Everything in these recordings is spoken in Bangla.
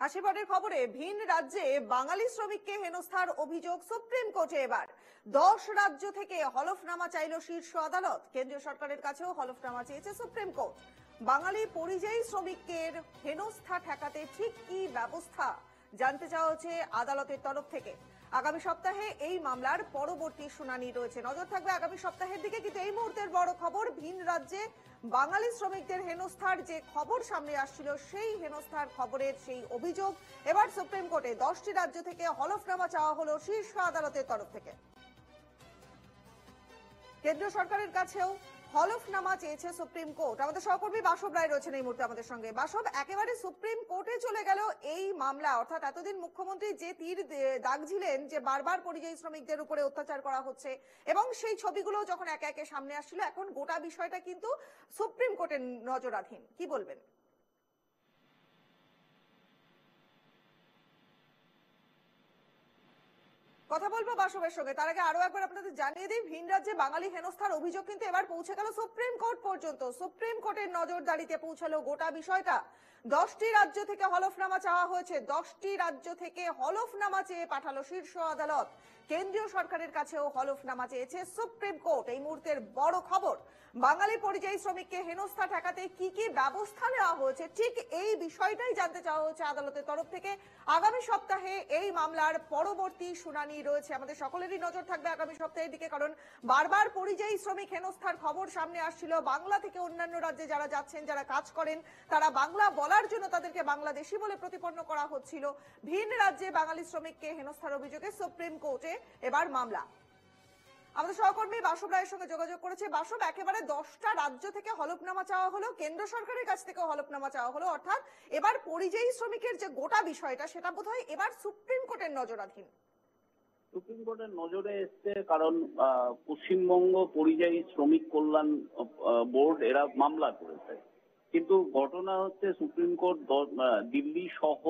হাসিপটের খবরে ভিন রাজ্যে বাঙালি শ্রমিককে হেনস্থার অভিযোগ সুপ্রিম কোর্টে। এবার 10 রাজ্য থেকে হলফনামা চাইল শীর্ষ আদালত। কেন্দ্রীয় সরকারের কাছেও হলফনামা চেয়েছে সুপ্রিম কোর্ট। বাঙালি পরিযায়ী শ্রমিকের হেনস্থা ঠেকাতে ঠিক কি ব্যবস্থা জানতে চাওয়া হচ্ছে আদালতের তরফ থেকে। আগামী সপ্তাহে এই মামলার পরবর্তী শুনানি রয়েছে, নজর থাকবে আগামী সপ্তাহের দিকে। কিন্তু এই মুহূর্তের বড় খবর, ভিন রাজ্যে বাঙালি শ্রমিকদের হেনস্থার যে খবর সামনে আসছিল, সেই হেনস্থার খবরের সেই অভিযোগ এবার সুপ্রিম কোর্টে 10টি রাজ্য থেকে হলফনামা চাওয়া হলো শীর্ষ আদালতের তরফ থেকে। কেন্দ্রীয় সরকারের কাছেও হলফনামা চেয়েছে সুপ্রিম কোর্ট। আমাদের সহকর্মী বাসব রায় রয়েছেন এই মুহূর্তে আমাদের সঙ্গে। বাসব, একেবারে সুপ্রিম কোর্টে চলে গেল এই মামলা, অর্থাৎ এতদিন মুখ্যমন্ত্রী যে তীর দাগছিলেন যে বারবার পরিযায়ী শ্রমিকদের উপরে অত্যাচার করা হচ্ছে এবং সেই ছবিগুলো যখন একে একে সামনে আসছিল, এখন গোটা বিষয়টা কিন্তু সুপ্রিম কোর্টের নজরাধীন, কি বলবেন? কথা বলবো বাসবের সঙ্গে, তার আগে আরো একবার আপনাদের জানিয়ে দিই, ভিন রাজ্যে বাঙালি হেনস্থার অভিযোগ কিন্তু এবার পৌঁছে গেল সুপ্রিম কোর্ট পর্যন্ত। সুপ্রিম কোর্টের নজরদারিতে পৌঁছালো গোটা বিষয়টা। 10টি রাজ্য থেকে হলফনামা চাওয়া হয়েছে, 10টি রাজ্য থেকে হলফনামা চেয়ে পাঠালো শীর্ষ আদালত। কেন্দ্রীয় সরকারের কাছেও হলফনামা চেয়েছে সুপ্রিম কোর্ট। এই মুহূর্তের বড় খবর, বাঙালি পরিযায়ী শ্রমিককে হেনস্থা ঠেকাতে কি কি ব্যবস্থা নেওয়া হয়েছে, ঠিক এই বিষয়টাই জানতে চাওয়া হচ্ছে আদালতের তরফ থেকে। আগামী সপ্তাহে এই মামলার পরবর্তী শুনানি রয়েছে, আমাদের সকলেরই নজর থাকবে আগামী সপ্তাহের দিকে, কারণ বারবার পরিযায়ী শ্রমিক হেনস্থার খবর সামনে আসছিল। বাংলা থেকে অন্যান্য রাজ্যে যারা যাচ্ছেন, যারা কাজ করেন, তারা বাংলা বলার জন্য তাদেরকে বাংলাদেশি বলে প্রতিপন্ন করা হচ্ছিল। ভিন রাজ্যে বাঙালি শ্রমিককে হেনস্থার অভিযোগে সুপ্রিম কোর্টে এবার মামলা। আমাদের সহকর্মী বাসব রায়ের সঙ্গে যোগাযোগ করেছে। বাসব, একেবারে 10টা রাজ্য থেকে হলফনামা চাওয়া হলো, কেন্দ্র সরকারের কাছ থেকে হলফনামা চাওয়া হলো, অর্থাৎ এবার পরিযায়ী শ্রমিকের যে গোটা বিষয়টা সেটা বোধহয় এবার সুপ্রিম কোর্টের নজরাধীন। সুপ্রিম কোর্টের নজরে এসছে কারণ পশ্চিমবঙ্গ পরিযায়ী শ্রমিক কল্যাণ বোর্ড এরা মামলা করেছে। কিন্তু ঘটনা হচ্ছে সুপ্রিম কোর্ট দিল্লি সহ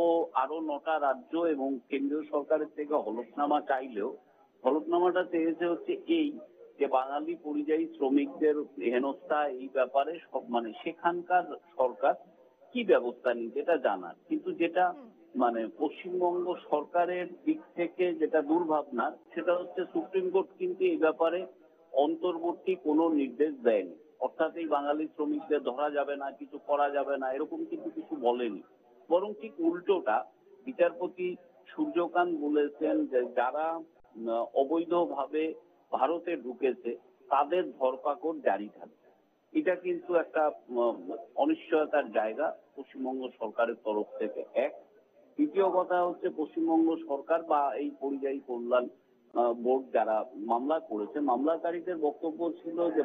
আরো 9টা রাজ্য এবং কেন্দ্রীয় সরকারের থেকে হলফনামা চাইলেও হলফনামাটা চেয়েছে হচ্ছে এই যে বাঙালি পরিযায়ী শ্রমিকদের হেনস্থা এই ব্যাপারে সব সেখানকার সরকার কি ব্যবস্থা নিচ্ছে এটা জানার। কিন্তু যেটা পশ্চিমবঙ্গ সরকারের দিক থেকে যেটা দুর্ভাবনা, সেটা হচ্ছে সুপ্রিম কোর্ট কিন্তু এই ব্যাপারে অন্তর্বর্তী কোনো নির্দেশ দেয়নি। অর্থাৎ এই বাঙালি শ্রমিকদের ধরা যাবে না, কিছু করা যাবে না, এরকম কিন্তু কিছু বলেনি। বরং ঠিক উল্টোটা, বিচারপতি সূর্যকান্ত বলেছেন যে যারা অবৈধভাবে ভারতে ঢুকেছে তাদের ধরপাকড় জারি থাকবে। এটা কিন্তু একটা অনিশ্চয়তার জায়গা পশ্চিমবঙ্গ সরকারের তরফ থেকে। এক, দ্বিতীয় কথা হচ্ছে পশ্চিমবঙ্গ সরকার বা এই পরিযায়ী কল্যাণ বোর্ড যারা মামলা করেছে, মামলাকারীদের বক্তব্য ছিল যে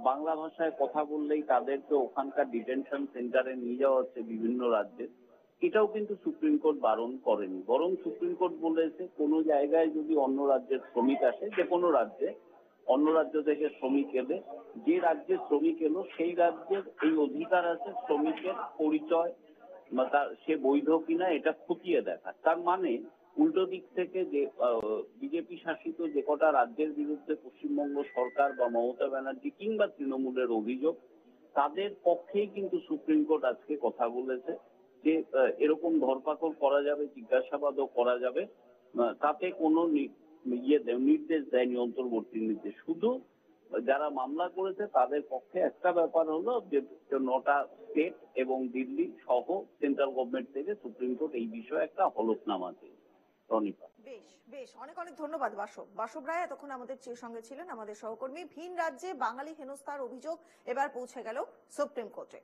বাংলা ভাষায় কথা বললেই তাদেরকে ওখানকার ডিটেনশন সেন্টারে নিয়ে যাওয়া হচ্ছে বিভিন্ন রাজ্যে। এটাও কিন্তু সুপ্রিম কোর্ট বারণ করেনি, বরং সুপ্রিম কোর্ট বলেছে কোনো জায়গায় যদি অন্য রাজ্যের শ্রমিক আসে, যে কোনো রাজ্যে অন্য রাজ্য থেকে শ্রমিক এলে, যে রাজ্যে শ্রমিক এলো সেই রাজ্যের এই অধিকার আছে শ্রমিকের পরিচয় সে বৈধ কিনা এটা খতিয়ে দেখা। তার মানে উল্টো দিক থেকে যে বিজেপি শাসিত যে কটা রাজ্যের বিরুদ্ধে পশ্চিমবঙ্গ সরকার বা মমতা ব্যানার্জি কিংবা তৃণমূলের অভিযোগ, তাদের পক্ষেই কিন্তু সুপ্রিম কোর্ট আজকে কথা বলেছে যে এরকম ধরপাকড় করা যাবে, জিজ্ঞাসাবাদও করা যাবে। তাতে কোনো নির্দেশ দেয়নি, অন্তর্বর্তী নির্দেশ। শুধু যারা মামলা করেছে তাদের পক্ষে একটা ব্যাপার হলো যে 9টা স্টেট এবং দিল্লি সহ সেন্ট্রাল গভর্নমেন্ট থেকে সুপ্রিম কোর্ট এই বিষয়ে একটা হলফনামা দিয়েছে। বেশ বেশ, অনেক অনেক ধন্যবাদ বাসব রায় এতক্ষণ আমাদের সঙ্গে ছিলেন, আমাদের সহকর্মী। ভিন রাজ্যে বাঙালি হেনস্থার অভিযোগ এবার পৌঁছে গেল সুপ্রিম কোর্টে।